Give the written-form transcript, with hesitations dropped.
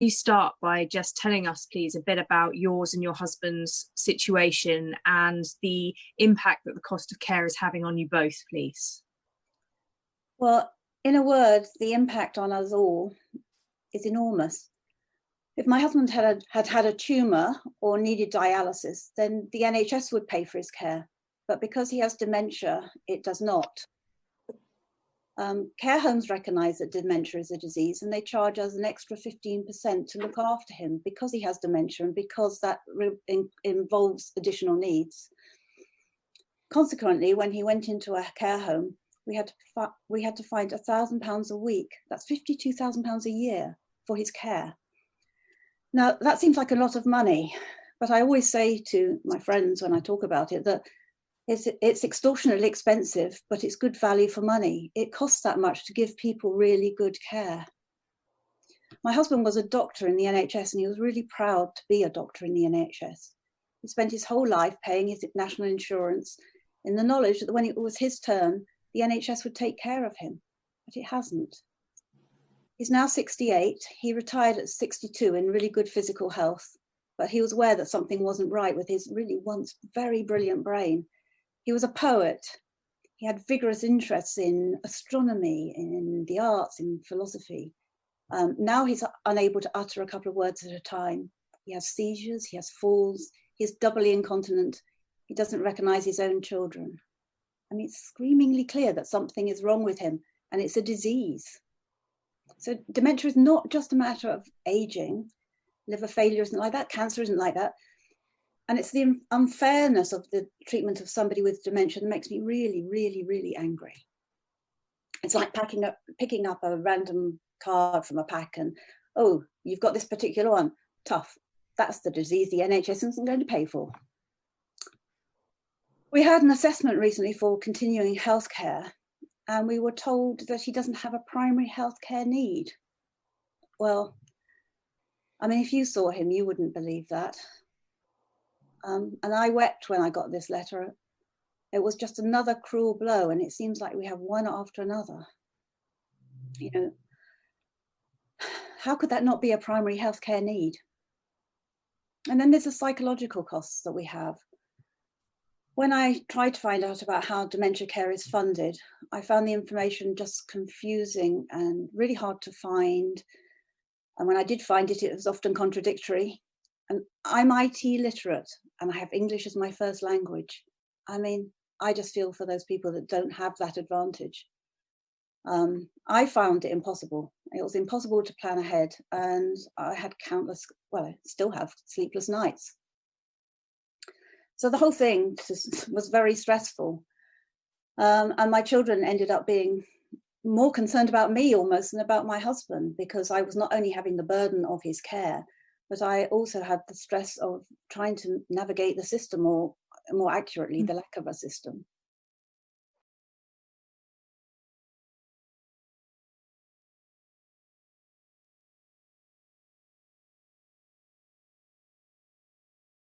you start by just telling us, please, a bit about yours and your husband's situation and the impact that the cost of care is having on you both, please? Well, in a word, the impact on us all is enormous. If my husband had had a tumour or needed dialysis, then the NHS would pay for his care. But because he has dementia, it does not. Care homes recognise that dementia is a disease, and they charge us an extra 15% to look after him because he has dementia and because that involves additional needs. Consequently, when he went into a care home, we had to find £1,000 a week. That's £52,000 a year for his care. Now, that seems like a lot of money, but I always say to my friends when I talk about it that it's extortionately expensive, but it's good value for money. It costs that much to give people really good care. My husband was a doctor in the NHS, and he was really proud to be a doctor in the NHS. He spent his whole life paying his national insurance in the knowledge that when it was his turn, the NHS would take care of him, but it hasn't. He's now 68. He retired at 62 in really good physical health, but he was aware that something wasn't right with his really once very brilliant brain. He was a poet. He had vigorous interests in astronomy, in the arts, in philosophy. Now he's unable to utter a couple of words at a time. He has seizures, he has falls, he's doubly incontinent. He doesn't recognize his own children. I mean, it's screamingly clear that something is wrong with him, and it's a disease. So dementia is not just a matter of aging. Liver failure isn't like that, cancer isn't like that. And it's the unfairness of the treatment of somebody with dementia that makes me really, really, really angry. It's like picking up a random card from a pack and, oh, you've got this particular one. Tough. That's the disease the NHS isn't going to pay for. We had an assessment recently for continuing healthcare, and we were told that he doesn't have a primary healthcare need. Well, I mean, if you saw him, you wouldn't believe that. And I wept when I got this letter. It was just another cruel blow, and it seems like we have one after another. You know, how could that not be a primary healthcare need? And then there's the psychological costs that we have. When I tried to find out about how dementia care is funded, I found the information just confusing and really hard to find. And when I did find it, it was often contradictory. And I'm IT literate, and I have English as my first language. I mean, I just feel for those people that don't have that advantage. I found it impossible. It was impossible to plan ahead, and I had countless, well, I still have sleepless nights. So the whole thing was very stressful. And my children ended up being more concerned about me almost than about my husband, because I was not only having the burden of his care, but I also had the stress of trying to navigate the system, or more accurately, the lack of a system.